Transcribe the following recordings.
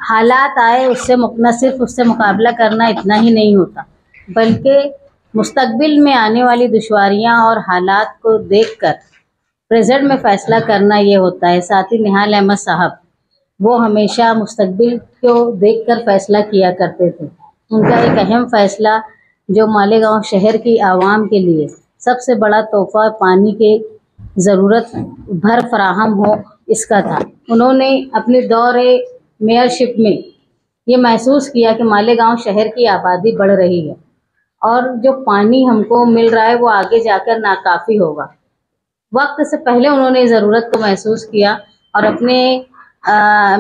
हालात आए उससे न सिर्फ उससे मुकाबला करना इतना ही नहीं होता, बल्कि मुस्तकबिल में आने वाली दुश्वारियां और हालात को देखकर प्रेजेंट में फ़ैसला करना ये होता है। साथ ही निहाल अहमद साहब वो हमेशा मुस्तकबिल को देखकर फ़ैसला किया करते थे। उनका एक अहम फ़ैसला जो मालेगांव शहर की आवाम के लिए सबसे बड़ा तोहफ़ा पानी के ज़रूरत भर फराहम हो इसका था। उन्होंने अपने दौरे मेयरशिप में ये महसूस किया कि मालेगांव शहर की आबादी बढ़ रही है और जो पानी हमको मिल रहा है वो आगे जाकर नाकाफ़ी होगा। वक्त से पहले उन्होंने ज़रूरत को महसूस किया और अपने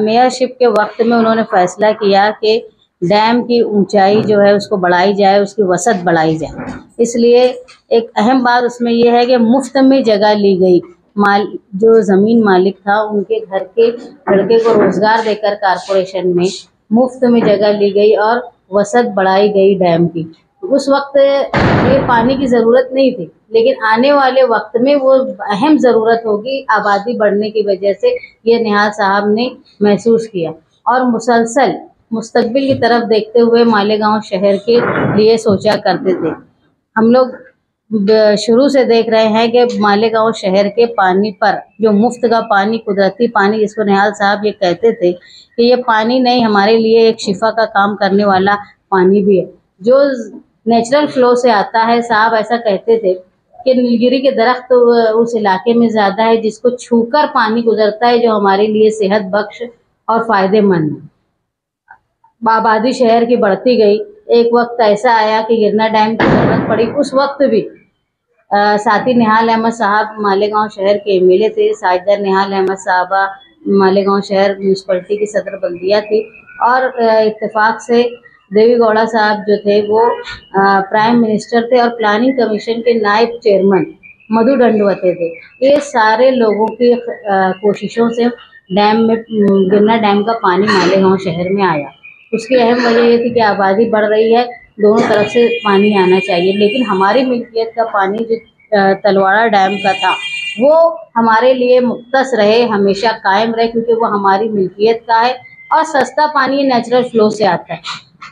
मेयरशिप के वक्त में उन्होंने फ़ैसला किया कि डैम की ऊंचाई जो है उसको बढ़ाई जाए, उसकी वसअत बढ़ाई जाए। इसलिए एक अहम बात उसमें यह है कि मुफ्त में जगह ली गई। जो ज़मीन मालिक था उनके घर के लड़के को रोज़गार देकर कारपोरेशन में मुफ्त में जगह ली गई और वसअत बढ़ाई गई डैम की। उस वक्त ये पानी की ज़रूरत नहीं थी, लेकिन आने वाले वक्त में वो अहम ज़रूरत होगी आबादी बढ़ने की वजह से, ये निहाल साहब ने महसूस किया और मुसलसल मुस्तकबिल की तरफ देखते हुए मालेगांव शहर के लिए सोचा करते थे। हम लोग शुरू से देख रहे हैं कि मालेगांव शहर के पानी पर जो मुफ्त का पानी, कुदरती पानी जिसको निहाल साहब ये कहते थे कि ये पानी नहीं, हमारे लिए एक शिफा का काम करने वाला पानी भी है जो नेचुरल फ्लो से आता है। साहब ऐसा कहते थे कि नीलगिरी के दरख्त उस इलाके में ज़्यादा है जिसको छूकर पानी गुजरता है, जो हमारे लिए सेहत बख्श और फ़ायदेमंद है। आबादी शहर की बढ़ती गई। एक वक्त ऐसा आया कि गिरना डैम की ज़रूरत पड़ी। उस वक्त भी साथी निहाल अहमद साहब मालेगांव शहर के एमएलए थे। साजिदा निहाल अहमद साहबा मालेगांव शहर म्यूनसिपलिटी की सदर बल्दिया थी और इत्तेफाक से देवी गौड़ा साहब जो थे वो प्राइम मिनिस्टर थे और प्लानिंग कमीशन के नायब चेयरमैन मधु दंडवते थे। ये सारे लोगों की कोशिशों से डैम में गिरना डैम का पानी मालेगांव शहर में आया। उसकी अहम वजह ये थी कि आबादी बढ़ रही है, दोनों तरफ से पानी आना चाहिए, लेकिन हमारी मिल्कियत का पानी जो तलवाड़ा डैम का था वो हमारे लिए मुख्तस रहे, हमेशा कायम रहे, क्योंकि वो हमारी मिल्कियत का है और सस्ता पानी नेचुरल फ्लो से आता है।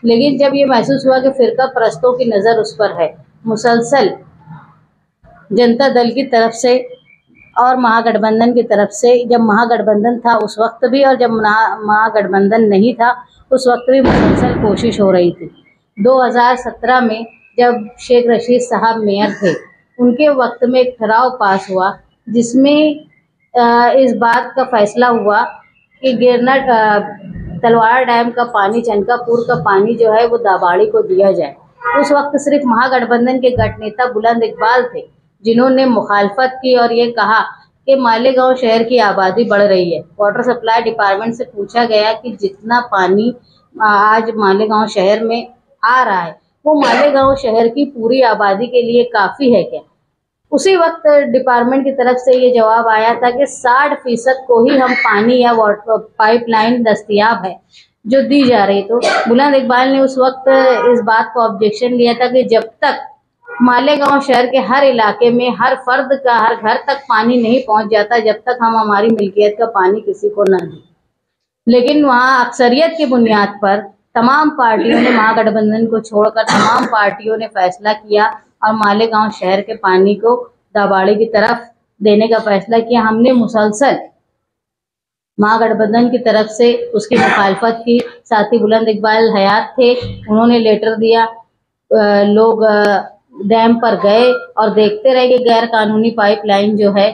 लेकिन जब ये महसूस हुआ कि फ़िरका परस्तों की नज़र उस पर है, मुसलसल जनता दल की तरफ से और महागठबंधन की तरफ से, जब महागठबंधन था उस वक्त भी और जब महागठबंधन नहीं था उस वक्त भी मुसलसल कोशिश हो रही थी। 2017 में जब शेख रशीद साहब मेयर थे, उनके वक्त में एक ठराव पास हुआ जिसमें इस बात का फैसला हुआ कि गिरना तलवाड़ा डैम का पानी, चनकापुर का पानी जो है वो दाबाड़ी को दिया जाए। उस वक्त सिर्फ महागठबंधन के गठ नेता बुलंद इकबाल थे जिन्होंने मुखालफत की और ये कहा कि मालेगांव शहर की आबादी बढ़ रही है। वाटर सप्लाई डिपार्टमेंट से पूछा गया कि जितना पानी आज मालेगांव शहर में आ रहा है वो मालेगांव शहर की पूरी आबादी के लिए काफ़ी है क्या? उसी वक्त डिपार्टमेंट की तरफ से ये जवाब आया था कि 60% को ही हम पानी या वाटर पाइपलाइन दस्तयाब है जो दी जा रही। तो बुलंद इकबाल ने उस वक्त इस बात को ऑब्जेक्शन लिया था कि जब तक मालेगांव शहर के हर इलाके में हर फर्द का हर घर तक पानी नहीं पहुंच जाता, जब तक हम हमारी मिल्कियत का पानी किसी को न दें। लेकिन वहाँ अक्सरियत की बुनियाद पर तमाम पार्टियों ने, महागठबंधन को छोड़कर तमाम पार्टियों ने फैसला किया और मालेगांव शहर के पानी को दाबाड़ी की तरफ देने का फैसला किया। हमने मुसलसल महागठबंधन की तरफ से उसकी मुखालफत की। साथी बुलंद इकबाल हयात थे, उन्होंने लेटर दिया। लोग डैम पर गए और देखते रहे कि गैर कानूनी पाइपलाइन जो है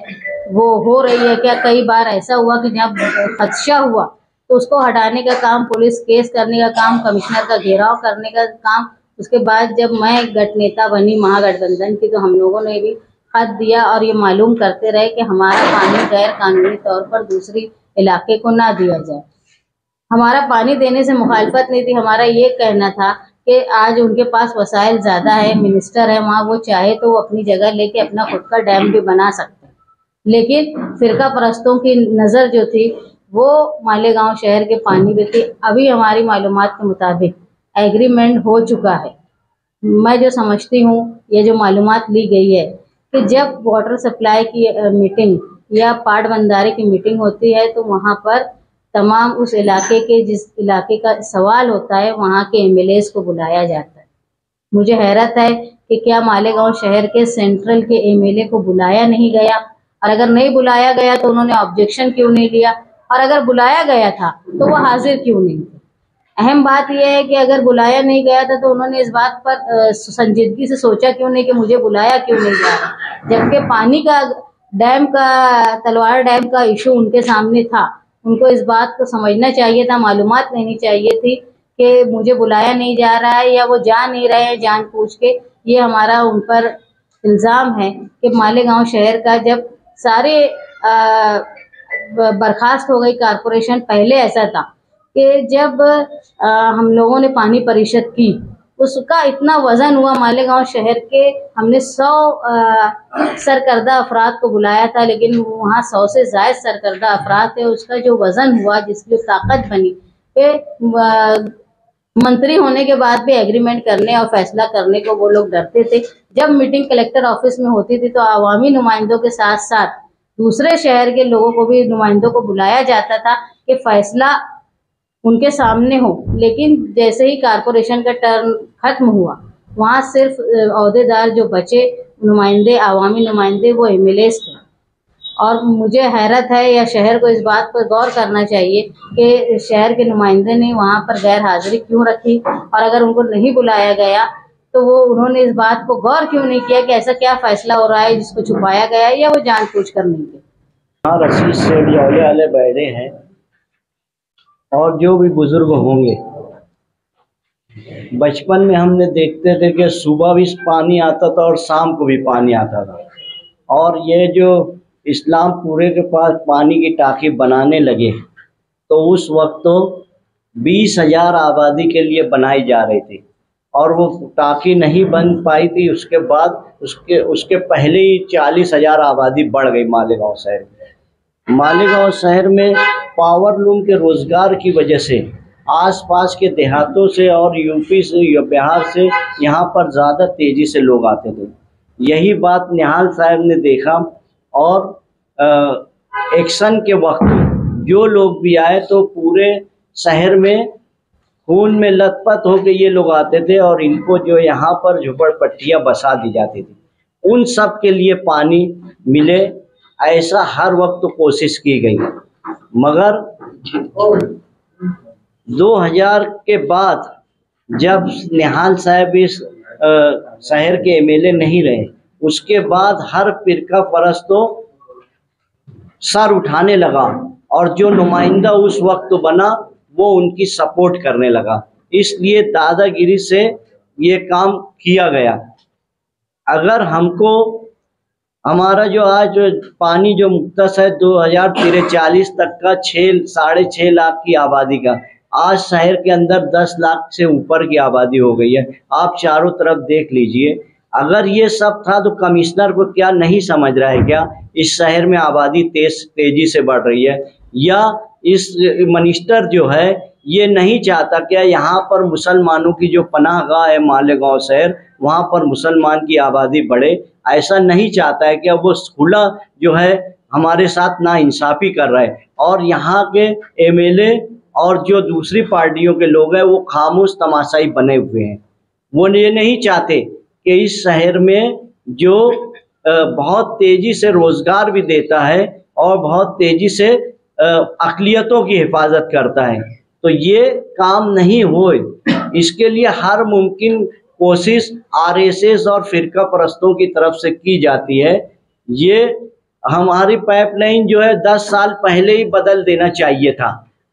वो हो रही है क्या। कई बार ऐसा हुआ कि जब खदशा हुआ तो उसको हटाने का काम, पुलिस केस करने का काम, कमिश्नर का घेराव करने का काम। उसके बाद जब मैं गठ नेता बनी महागठबंधन की तो हम लोगों ने भी खत दिया और ये मालूम करते रहे कि हमारा पानी गैर कानूनी तौर पर दूसरी इलाके को ना दिया जाए। हमारा पानी देने से मुखालफत नहीं थी, हमारा ये कहना था कि आज उनके पास वसाइल ज़्यादा है, मिनिस्टर है वहाँ, वो चाहे तो वो अपनी जगह लेके अपना खुद का डैम भी बना सकते हैं। लेकिन फ़िरका परस्तों की नज़र जो थी वो मालेगांव शहर के पानी पे थी। अभी हमारी मालूमात के मुताबिक एग्रीमेंट हो चुका है। मैं जो समझती हूँ, ये जो मालूमात ली गई है कि जब वाटर सप्लाई की मीटिंग या पाटबंधारे की मीटिंग होती है तो वहाँ पर तमाम उस इलाके के, जिस इलाके का सवाल होता है, वहाँ के एमएलएस को बुलाया जाता है। मुझे हैरत है कि क्या मालेगांव शहर के सेंट्रल के एमएलए को बुलाया नहीं गया, और अगर नहीं बुलाया गया तो उन्होंने ऑब्जेक्शन क्यों नहीं लिया, और अगर बुलाया गया था तो वो हाजिर क्यों नहीं थे। अहम बात यह है कि अगर बुलाया नहीं गया था तो उन्होंने इस बात पर संजीदगी से सोचा क्यों नहीं कि मुझे बुलाया क्यों नहीं जा रहा, जबकि पानी का, डैम का, तलवार डैम का इशू उनके सामने था। उनको इस बात को समझना चाहिए था, मालूमात लेनी चाहिए थी कि मुझे बुलाया नहीं जा रहा है या वो जा नहीं रहे हैं जानबूझ के। ये हमारा उन पर इल्ज़ाम है कि मालेगांव शहर का जब सारे बर्खास्त हो गई कारपोरेशन, पहले ऐसा था कि जब हम लोगों ने पानी परिषद की, उसका इतना वज़न हुआ मालेगांव शहर के, हमने 100 सरकर्दा अफराद को बुलाया था, लेकिन वहाँ 100 से ज़ायद सरकर्दा अफराद थे। उसका जो वज़न हुआ, जिसकी ताकत बनी, कि मंत्री होने के बाद भी एग्रीमेंट करने और फैसला करने को वो लोग डरते थे। जब मीटिंग कलेक्टर ऑफिस में होती थी तो अवामी नुमाइंदों के साथ साथ दूसरे शहर के लोगों को भी, नुमाइंदों को बुलाया जाता था कि फैसला उनके सामने हो। लेकिन जैसे ही कारपोरेशन का टर्म खत्म हुआ, वहाँ सिर्फ ओहदेदार जो बचे, नुमाइंदे, अवामी नुमाइंदे, वो एमएलएस थे। और मुझे हैरत है, या शहर को इस बात पर गौर करना चाहिए कि शहर के नुमाइंदे ने वहाँ पर गैर हाजिरी क्यों रखी, और अगर उनको नहीं बुलाया गया तो वो उन्होंने इस बात को गौर क्यों नहीं किया कि ऐसा क्या फैसला हो रहा है जिसको छुपाया गया है, या वो जानबूझ कर नहीं किया। रशीद से औले वाले बैठे हैं, और जो भी बुजुर्ग होंगे, बचपन में हमने देखते थे कि सुबह भी पानी आता था और शाम को भी पानी आता था। और ये जो इस्लामपुरे के पास पानी की टाँकी बनाने लगे तो उस वक्त तो 20,000 आबादी के लिए बनाई जा रही थी, और वो टाँकी नहीं बन पाई थी। उसके बाद उसके पहले ही 40,000 आबादी बढ़ गई मालेगांव शहर में। मालेगांव शहर में पावर लूम के रोज़गार की वजह से आसपास के देहातों से और यूपी से या बिहार से यहाँ पर ज़्यादा तेज़ी से लोग आते थे। यही बात निहाल साहब ने देखा, और एक्शन के वक्त जो लोग भी आए तो पूरे शहर में खून में लथपथ होकर ये लोग आते थे, और इनको जो यहाँ पर झुपड़पट्टियाँ बसा दी जाती थी, उन सब के लिए पानी मिले, ऐसा हर वक्त कोशिश की गई। मगर 2000 के बाद जब निहाल साहब इस शहर के एमएलए नहीं रहे, उसके बाद हर फिरका परस्त तो सर उठाने लगा, और जो नुमाइंदा उस वक्त बना वो उनकी सपोर्ट करने लगा। इसलिए दादागिरी से ये काम किया गया। अगर हमको हमारा जो आज पानी जो मुख्तस है 2043 तक का 6.5 लाख की आबादी का, आज शहर के अंदर 10 लाख से ऊपर की आबादी हो गई है। आप चारों तरफ देख लीजिए। अगर ये सब था तो कमिश्नर को क्या नहीं समझ रहा है क्या इस शहर में आबादी तेजी से बढ़ रही है, या इस मिनिस्टर जो है ये नहीं चाहता क्या यहाँ पर मुसलमानों की जो पनाहगाह है मालेगांव शहर, वहाँ पर मुसलमान की आबादी बढ़े, ऐसा नहीं चाहता है क्या? वो खुला जो है हमारे साथ नाइंसाफ़ी कर रहा है, और यहाँ के एमएलए और जो दूसरी पार्टियों के लोग हैं वो खामोश तमाशाई बने हुए हैं। वो ये नहीं चाहते कि इस शहर में जो बहुत तेज़ी से रोज़गार भी देता है और बहुत तेज़ी से अक़लियतों की हिफाजत करता है, तो ये काम नहीं हो। इसके लिए हर मुमकिन कोशिश आरएसएस और फ़िरका परस्तों की तरफ से की जाती है। ये हमारी पाइपलाइन जो है 10 साल पहले ही बदल देना चाहिए था।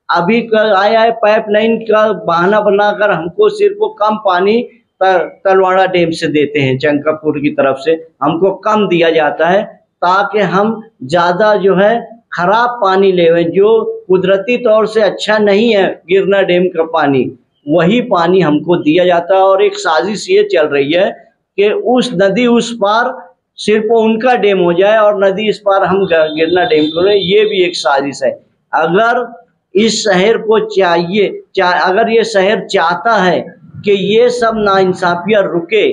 अभी आया है पाइपलाइन का बहाना बनाकर हमको सिर्फ कम पानी तलवाड़ा डैम से देते हैं, चंकापुर की तरफ से हमको कम दिया जाता है ताकि हम ज़्यादा जो है ख़राब पानी लेवे, जो कुदरती तौर से अच्छा नहीं है गिरना डैम का पानी, वही पानी हमको दिया जाता है। और एक साजिश ये चल रही है कि उस नदी उस पार सिर्फ उनका डैम हो जाए और नदी इस पार हम गिरना डैम को, ये भी एक साजिश है। अगर इस शहर को अगर ये शहर चाहता है कि ये सब नाइंसाफियाँ रुके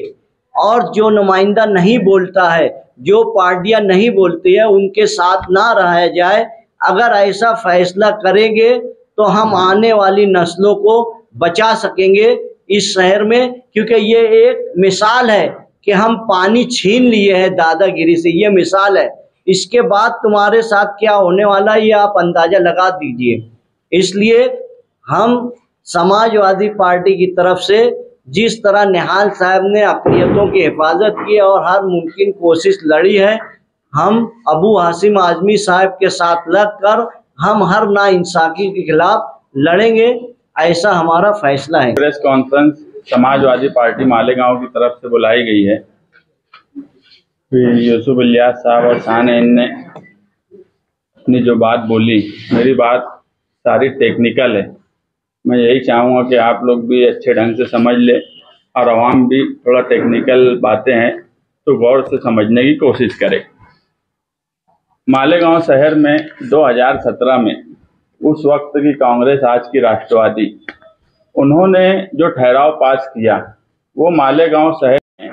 और जो नुमाइंदा नहीं बोलता है, जो पार्टियां नहीं बोलती है, उनके साथ ना रहा जाए, अगर ऐसा फैसला करेंगे तो हम आने वाली नस्लों को बचा सकेंगे इस शहर में, क्योंकि ये एक मिसाल है कि हम पानी छीन लिए हैं दादागिरी से। ये मिसाल है, इसके बाद तुम्हारे साथ क्या होने वाला है ये आप अंदाजा लगा दीजिए। इसलिए हम समाजवादी पार्टी की तरफ से जिस तरह निहाल साहब ने अक़लियतों की हिफाजत की और हर मुमकिन कोशिश लड़ी है, हम अबू हाशिम आज़मी साहब के साथ लगकर हम हर नाइंसाफ़ी के खिलाफ लड़ेंगे, ऐसा हमारा फैसला है। Press conference Samajwadi party Malegaon की तरफ से बुलाई गई है। यूसुफ इलियास साहब और शाहनैन ने अपनी जो बात बोली, मेरी बात सारी टेक्निकल है। मैं यही चाहूँगा कि आप लोग भी अच्छे ढंग से समझ ले और आवाम भी थोड़ा टेक्निकल बातें हैं तो गौर से समझने की कोशिश करे। मालेगांव शहर में 2017 में उस वक्त की कांग्रेस, आज की राष्ट्रवादी, उन्होंने जो ठहराव पास किया वो मालेगांव शहर में,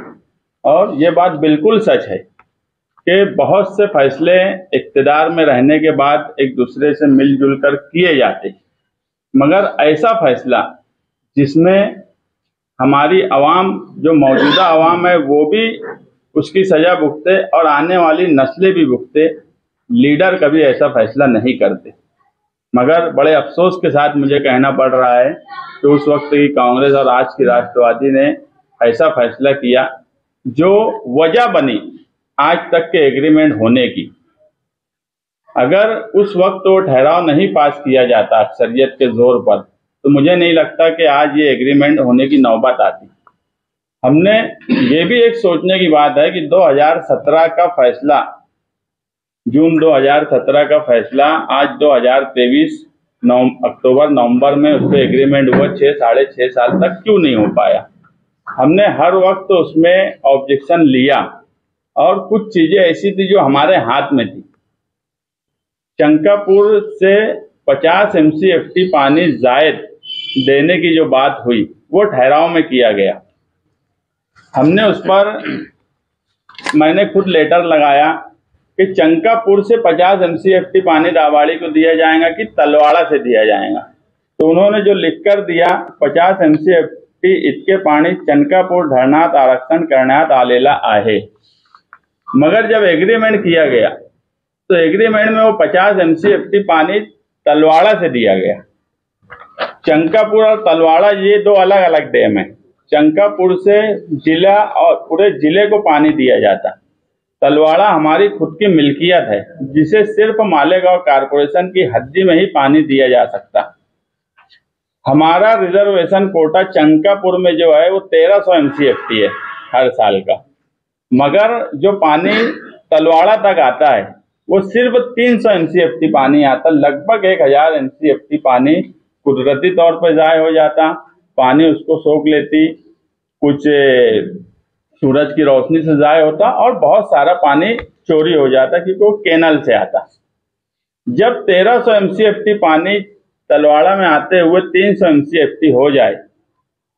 और ये बात बिल्कुल सच है कि बहुत से फैसले इक़्तिदार में रहने के बाद एक दूसरे से मिलजुल कर किए जाते, मगर ऐसा फैसला जिसमें हमारी आवाम, जो मौजूदा आवाम है, वो भी उसकी सज़ा भुगते और आने वाली नस्लें भी भुगते, लीडर कभी ऐसा फैसला नहीं करते। मगर बड़े अफसोस के साथ मुझे कहना पड़ रहा है कि उस वक्त की कांग्रेस और आज की राष्ट्रवादी ने ऐसा फैसला किया जो वजह बनी आज तक के एग्रीमेंट होने की। अगर उस वक्त वो ठहराव नहीं पास किया जाता अक्सरियत के जोर पर, तो मुझे नहीं लगता कि आज ये एग्रीमेंट होने की नौबत आती। हमने ये भी एक सोचने की बात है कि 2017 का फैसला, जून 2017 का फैसला आज 2023 अक्टूबर नवंबर में उस पर एग्रीमेंट हुआ, 6 साढ़े 6 साल तक क्यों नहीं हो पाया। हमने हर वक्त उसमें ऑब्जेक्शन लिया और कुछ चीज़ें ऐसी थी जो हमारे हाथ में थी। चंकापुर से 50 MCFT पानी जायद देने की जो बात हुई वो ठहराव में किया गया। हमने उस पर, मैंने खुद लेटर लगाया कि चंकापुर से 50 MCFT पानी दावाड़ी को दिया जाएगा कि तलवाड़ा से दिया जाएगा। तो उन्होंने जो लिखकर दिया, 50 MCFT इतके पानी चंकापुर धरनात आरक्षण करण्यात आलेला आहे। मगर जब एग्रीमेंट किया गया तो एग्रीमेंट में वो 50 MCFT पानी तलवाड़ा से दिया गया। चंकापुर और तलवाड़ा ये दो अलग अलग डैम है। चंकापुर से जिला और पूरे जिले को पानी दिया जाता। तलवाड़ा हमारी खुद की मिल्कियत है जिसे सिर्फ मालेगांव कारपोरेशन की हद्दी में ही पानी दिया जा सकता। हमारा रिजर्वेशन कोटा चंकापुर में जो है वो 1300 MCFT है हर साल का, मगर जो पानी तलवाड़ा तक आता है वो सिर्फ 300 MCFT पानी आता। लगभग 1000 MCFT पानी कुदरती तौर पर ज़ाय हो जाता। पानी उसको सोख लेती, कुछ सूरज की रोशनी से ज़ाय होता और बहुत सारा पानी चोरी हो जाता क्योंकि वो कैनल से आता। जब 1300 MCFT पानी तलवाड़ा में आते हुए 300 MCFT हो जाए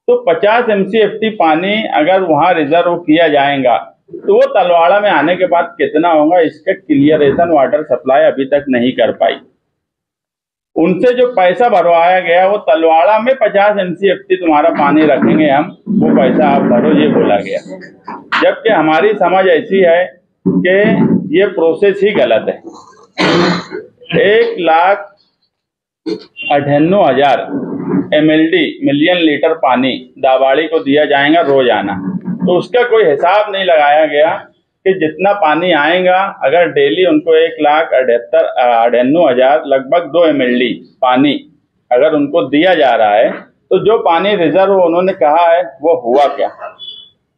तो 50 MCFT पानी अगर वहाँ रिजर्व किया जाएगा तो वो तलवाड़ा में आने के बाद कितना होगा, इसका क्लियरेशन वाटर सप्लाई अभी तक नहीं कर पाई। उनसे जो पैसा भरवाया गया वो तलवाड़ा में 50 MCFT तुम्हारा पानी रखेंगे हम, वो पैसा आप भरो, ये बोला गया। जबकि हमारी समझ ऐसी है कि ये प्रोसेस ही गलत है। 1,98,000 MLD मिलियन लीटर पानी दावाड़ी को दिया जाएगा रोजाना, तो उसका कोई हिसाब नहीं लगाया गया कि जितना पानी आएगा, अगर डेली उनको 1,98,000 लगभग 2 MLD पानी अगर उनको दिया जा रहा है तो जो पानी रिजर्व उन्होंने कहा है वो हुआ क्या।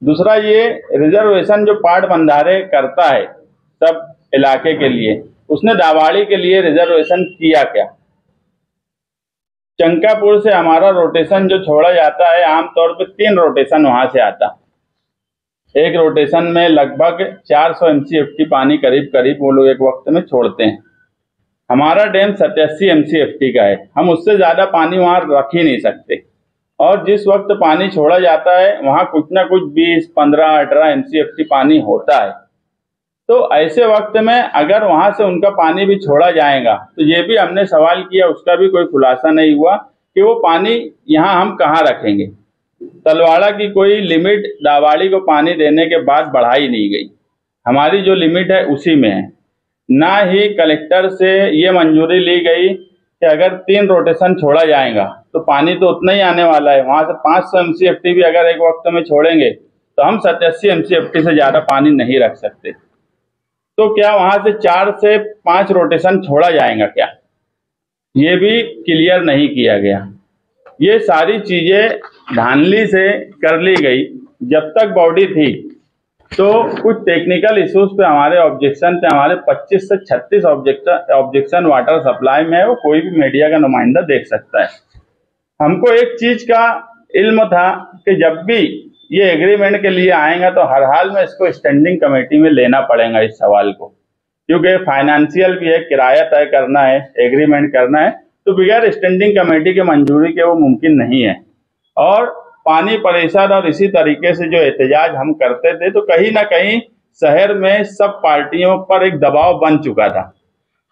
दूसरा, ये रिजर्वेशन जो पाट बंधारे करता है सब इलाके के लिए, उसने दावाड़ी के लिए रिजर्वेशन किया क्या। चंकापुर से हमारा रोटेशन जो छोड़ा जाता है, आमतौर पर 3 रोटेशन वहां से आता। एक रोटेशन में लगभग 400 MCFT पानी करीब करीब वो लोग एक वक्त में छोड़ते हैं। हमारा डैम 87 MCFT का है, हम उससे ज़्यादा पानी वहाँ रख ही नहीं सकते। और जिस वक्त पानी छोड़ा जाता है वहाँ कुछ ना कुछ 20, 15, 18 MCFT पानी होता है। तो ऐसे वक्त में अगर वहां से उनका पानी भी छोड़ा जाएगा तो ये भी हमने सवाल किया, उसका भी कोई खुलासा नहीं हुआ कि वो पानी यहाँ हम कहाँ रखेंगे। तलवाड़ा की कोई लिमिट दावाड़ी को पानी देने के बाद बढ़ाई नहीं गई, हमारी जो लिमिट है उसी में है। ना ही कलेक्टर से ये मंजूरी ली गई कि अगर 3 रोटेशन छोड़ा जाएगा तो पानी तो उतना ही आने वाला है, वहां से 500 MCFT भी अगर एक वक्त में छोड़ेंगे तो हम 87 MCFT से ज्यादा पानी नहीं रख सकते। तो क्या वहां से 4 से 5 रोटेशन छोड़ा जाएगा क्या, ये भी क्लियर नहीं किया गया। ये सारी चीजें धांधली से कर ली गई। जब तक बॉडी थी तो कुछ टेक्निकल इश्यूज पे हमारे ऑब्जेक्शन थे, हमारे 25 से 36 ऑब्जेक्शन वाटर सप्लाई में है, वो कोई भी मीडिया का नुमाइंदा देख सकता है। हमको एक चीज का इल्म था कि जब भी ये एग्रीमेंट के लिए आएगा तो हर हाल में इसको स्टैंडिंग कमेटी में लेना पड़ेगा इस सवाल को, क्योंकि फाइनेंशियल भी है, किराया तय करना है, एग्रीमेंट करना है, तो बगैर स्टैंडिंग कमेटी के मंजूरी के वो मुमकिन नहीं है। और पानी परिषद और इसी तरीके से जो एहतजाज हम करते थे तो कहीं ना कहीं शहर में सब पार्टियों पर एक दबाव बन चुका था,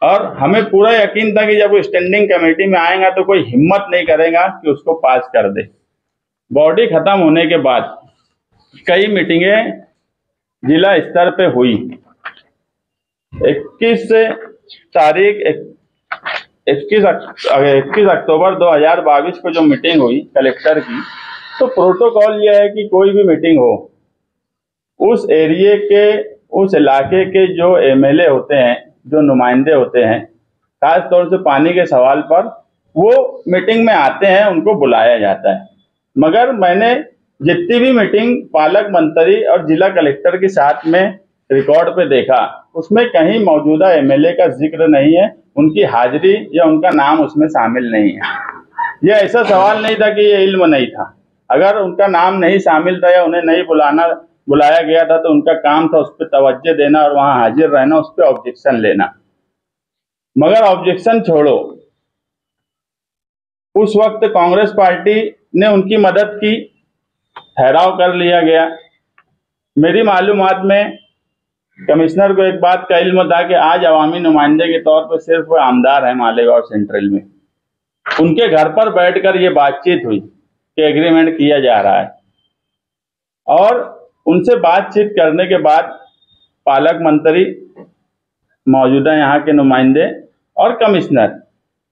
और हमें पूरा यकीन था कि जब वो स्टैंडिंग कमेटी में आएगा तो कोई हिम्मत नहीं करेगा कि उसको पास कर दे। बॉडी खत्म होने के बाद कई मीटिंगें जिला स्तर पे हुई। 21 अक्टूबर 2022 को जो मीटिंग हुई कलेक्टर की, तो प्रोटोकॉल यह है कि कोई भी मीटिंग हो, उस एरिया के, उस इलाके के जो MLA होते हैं, जो नुमाइंदे होते हैं, खास तौर से पानी के सवाल पर, वो मीटिंग में आते हैं, उनको बुलाया जाता है। मगर मैंने जितनी भी मीटिंग पालक मंत्री और जिला कलेक्टर के साथ में रिकॉर्ड पे देखा, उसमें कहीं मौजूदा MLA का जिक्र नहीं है, उनकी हाजिरी या उनका नाम उसमें शामिल नहीं है। यह ऐसा सवाल नहीं था कि ये इल्म नहीं था, अगर उनका नाम नहीं शामिल था या उन्हें नहीं बुलाया गया था तो उनका काम था उस पर तवज्जो देना और वहां हाजिर रहना, उस पर ऑब्जेक्शन लेना। मगर ऑब्जेक्शन छोड़ो, उस वक्त कांग्रेस पार्टी ने उनकी मदद की, ठहराव कर लिया गया। मेरी मालूमात में कमिश्नर को एक बात का इल्म था कि आज अवामी नुमाइंदे के तौर पर सिर्फ वो आमदार है मालेगांव सेंट्रल में, उनके घर पर बैठकर ये बातचीत हुई कि एग्रीमेंट किया जा रहा है। और उनसे बातचीत करने के बाद पालक मंत्री, मौजूदा यहाँ के नुमाइंदे और कमिश्नर,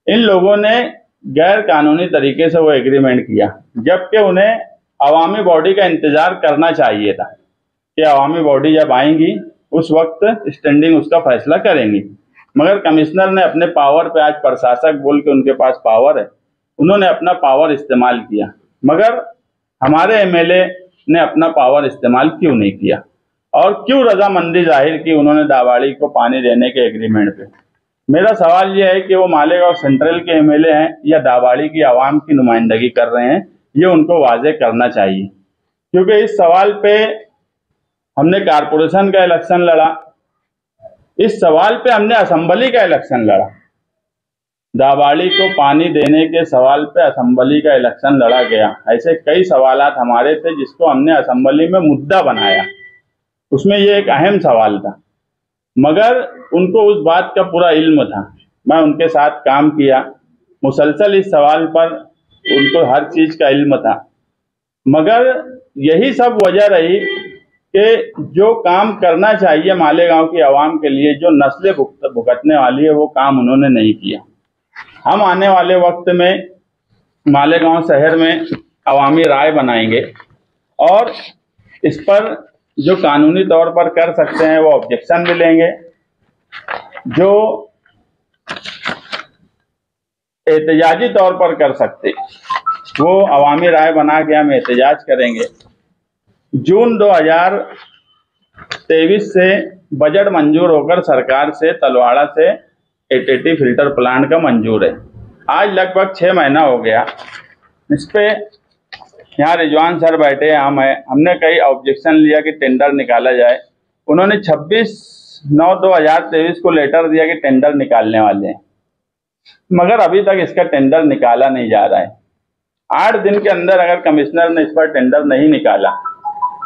इन लोगों ने गैर कानूनी तरीके से वो एग्रीमेंट किया, जबकि उन्हें अवामी बॉडी का इंतजार करना चाहिए था कि अवामी बॉडी जब आएंगी उस वक्त स्टैंडिंग उसका फैसला करेंगी। मगर कमिश्नर ने अपने पावर पे, आज प्रशासक बोल के उनके पास पावर है, उन्होंने अपना पावर इस्तेमाल किया। मगर हमारे MLA ने अपना पावर इस्तेमाल क्यों नहीं किया और क्यों रजामंदी जाहिर की उन्होंने दावाड़ी को पानी देने के एग्रीमेंट पे? मेरा सवाल यह है कि वो मालेगांव सेंट्रल के MLA हैं या दावाड़ी की आवाम की नुमाइंदगी कर रहे हैं, ये उनको वाजे करना चाहिए। क्योंकि इस सवाल पे हमने कारपोरेशन का इलेक्शन लड़ा, इस सवाल पे हमने असेंबली का इलेक्शन लड़ा, दावाड़ी को पानी देने के सवाल पे असेंबली का इलेक्शन लड़ा गया। ऐसे कई सवालात हमारे थे जिसको हमने असेंबली में मुद्दा बनाया, उसमें ये एक अहम सवाल था। मगर उनको उस बात का पूरा इल्म था, मैं उनके साथ काम किया, मुसलसल इस सवाल पर उनको हर चीज का इल्म था। मगर यही सब वजह रही कि जो काम करना चाहिए मालेगांव की आवाम के लिए, जो नस्लें भुगतने वाली है, वो काम उन्होंने नहीं किया। हम आने वाले वक्त में मालेगांव शहर में अवामी राय बनाएंगे और इस पर जो कानूनी तौर पर कर सकते हैं वो ऑब्जेक्शन भी लेंगे, जो एहतजाजी तौर पर कर सकते वो अवामी राय बना के हम एहतजाज करेंगे। जून 2023 से बजट मंजूर होकर सरकार से तलवाड़ा से ATT फिल्टर प्लांट का मंजूर है। आज लगभग 6 महीना हो गया। इस पे यहाँ रिजवान सर बैठे हैं, हमने कई ऑब्जेक्शन लिया कि टेंडर निकाला जाए। उन्होंने 26/9/2023 को लेटर दिया कि टेंडर निकालने वाले हैं, मगर अभी तक इसका टेंडर निकाला नहीं जा रहा है। 8 दिन के अंदर अगर कमिश्नर ने इस पर टेंडर नहीं निकाला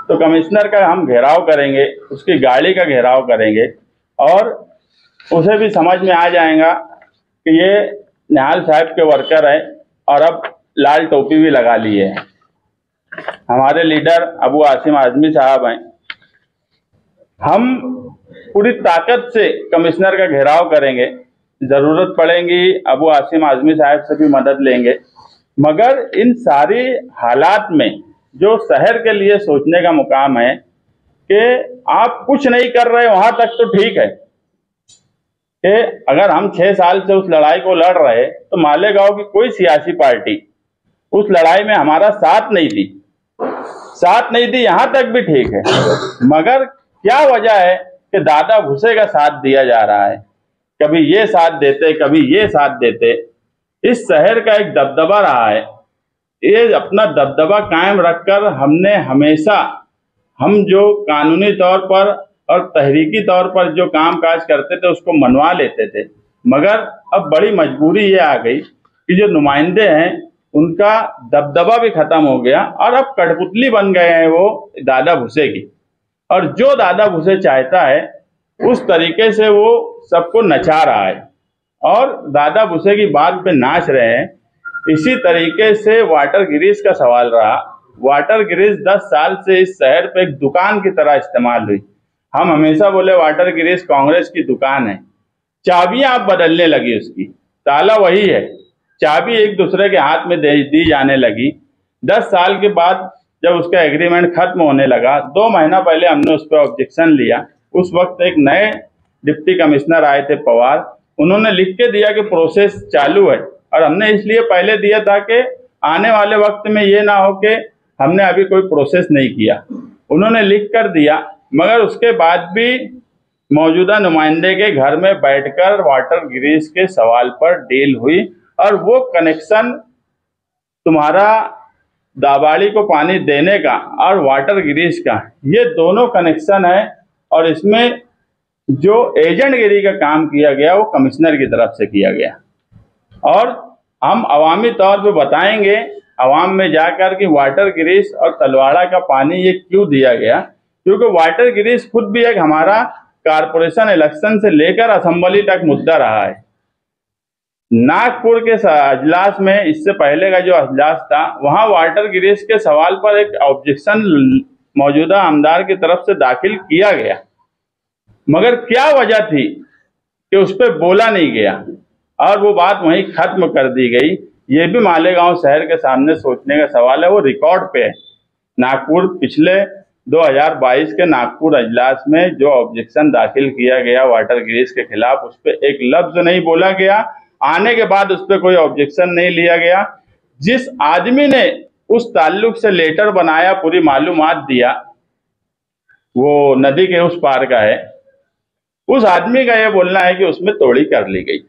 तो कमिश्नर का हम घेराव करेंगे, उसकी गाड़ी का घेराव करेंगे और उसे भी समझ में आ जाएगा कि ये निहाल साहब के वर्कर है और अब लाल टोपी भी लगा ली है। हमारे लीडर अबू आसिम आजमी साहब हैं। हम पूरी ताकत से कमिश्नर का घेराव करेंगे, जरूरत पड़ेगी अबू आसिम आजमी साहब से भी मदद लेंगे, मगर इन सारी हालात में जो शहर के लिए सोचने का मुकाम है कि आप कुछ नहीं कर रहे वहां तक तो ठीक है कि अगर हम 6 साल से उस लड़ाई को लड़ रहे तो मालेगांव की कोई सियासी पार्टी उस लड़ाई में हमारा साथ नहीं दी, यहां तक भी ठीक है, मगर क्या वजह है कि दादा भूसे का साथ दिया जा रहा है। कभी ये साथ देते, कभी ये साथ देते। इस शहर का एक दबदबा रहा है, ये अपना दबदबा कायम रखकर हमने हमेशा, हम जो कानूनी तौर पर और तहरीकी तौर पर जो काम काज करते थे उसको मनवा लेते थे, मगर अब बड़ी मजबूरी ये आ गई कि जो नुमाइंदे हैं उनका दबदबा भी खत्म हो गया और अब कठपुतली बन गए हैं वो दादा भूसे की, और जो दादा भूसे चाहता है उस तरीके से वो सबको नचा रहा है और दादा भूसे की बात पे नाच रहे हैं। इसी तरीके से वाटर गिरीश का सवाल रहा। वाटर गिरीश 10 साल से इस शहर पे एक दुकान की तरह इस्तेमाल हुई। हम हमेशा बोले वाटर गिरीश कांग्रेस की दुकान है, चाबियां आप बदलने लगी, उसकी ताला वही है, चाबी एक दूसरे के हाथ में दी जाने लगी। 10 साल के बाद जब उसका एग्रीमेंट खत्म होने लगा, 2 महीना पहले हमने उस पर ऑब्जेक्शन लिया। उस वक्त एक नए डिप्टी कमिश्नर आए थे पवार, उन्होंने लिख के दिया कि प्रोसेस चालू है, और हमने इसलिए पहले दिया था कि आने वाले वक्त में ये ना हो कि हमने अभी कोई प्रोसेस नहीं किया। उन्होंने लिख कर दिया, मगर उसके बाद भी मौजूदा नुमाइंदे के घर में बैठकर वाटर गिरीश के सवाल पर डील हुई और वो कनेक्शन तुम्हारा दाबाड़ी को पानी देने का और वाटर गिरीश का, ये दोनों कनेक्शन है, और इसमें जो एजेंटगिरी का काम किया गया वो कमिश्नर की तरफ से किया गया। और हम अवामी तौर पे बताएंगे अवाम में जाकर कि वाटर गिरीश और तलवाड़ा का पानी ये क्यों दिया गया, क्योंकि वाटर गिरीश खुद भी एक हमारा कारपोरेशन इलेक्शन से लेकर असेंबली तक मुद्दा रहा है। नागपुर के अजलास में, इससे पहले का जो अजलास था, वहां वाटर गिरीश के सवाल पर एक ऑब्जेक्शन मौजूदा आमदार की तरफ से दाखिल किया गया, मगर क्या वजह थी कि उस पर बोला नहीं गया और वो बात वहीं खत्म कर दी गई। ये भी मालेगांव शहर के सामने सोचने का सवाल है, वो रिकॉर्ड पे है। नागपुर पिछले 2022 के नागपुर अजलास में जो ऑब्जेक्शन दाखिल किया गया वाटर गिरीश के खिलाफ, उस पर एक लफ्ज नहीं बोला गया। आने के बाद उस पर कोई ऑब्जेक्शन नहीं लिया गया। जिस आदमी ने उस ताल्लुक से लेटर बनाया, पूरी मालूमात दिया, वो नदी के उस पार का है, उस आदमी का यह बोलना है कि उसमें तोड़ी कर ली गई।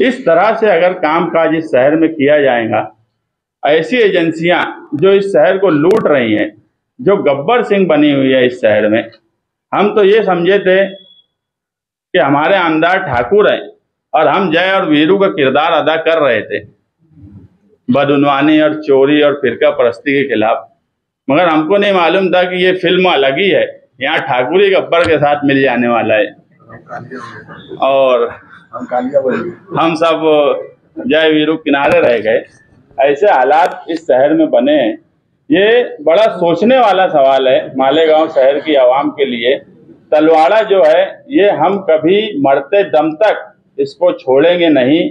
इस तरह से अगर कामकाज इस शहर में किया जाएगा, ऐसी एजेंसियां जो इस शहर को लूट रही हैं, जो गब्बर सिंह बनी हुई है इस शहर में, हम तो ये समझे थे कि हमारे आमदार ठाकुर हैं और हम जय और वीरू का किरदार अदा कर रहे थे बदउनवानी और चोरी और फिरका परस्ती के खिलाफ, मगर हमको नहीं मालूम था कि ये फिल्म अलग ही है। यहाँ ठाकुर ही गब्बर के साथ मिल जाने वाला है और हम सब जय वीरू किनारे रह गए। ऐसे हालात इस शहर में बने हैं। ये बड़ा सोचने वाला सवाल है मालेगांव शहर की आवाम के लिए। तलवाड़ा जो है, ये हम कभी मरते दम तक इसको छोड़ेंगे नहीं।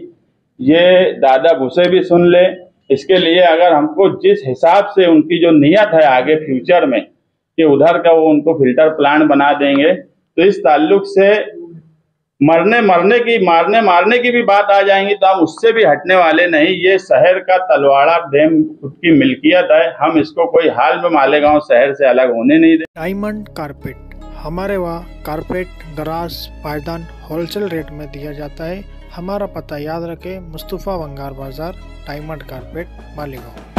ये दादा भूसे भी सुन ले। इसके लिए अगर हमको जिस हिसाब से उनकी जो नियत है आगे फ्यूचर में कि उधर का वो उनको फिल्टर प्लांट बना देंगे, तो इस ताल्लुक से मारने की भी बात आ जाएंगी तो हम उससे भी हटने वाले नहीं। ये शहर का तलवाड़ा डैम खुद की मिल्कियत है, हम इसको कोई हाल में मालेगांव शहर से अलग होने नहीं दें। डायमंड कारपेट, हमारे वहाँ कारपेट, दराज, पायदान होलसेल रेट में दिया जाता है। हमारा पता याद रखें, मुस्तफ़ा वंगार बाजार, डायमंड कारपेट, मालेगांव।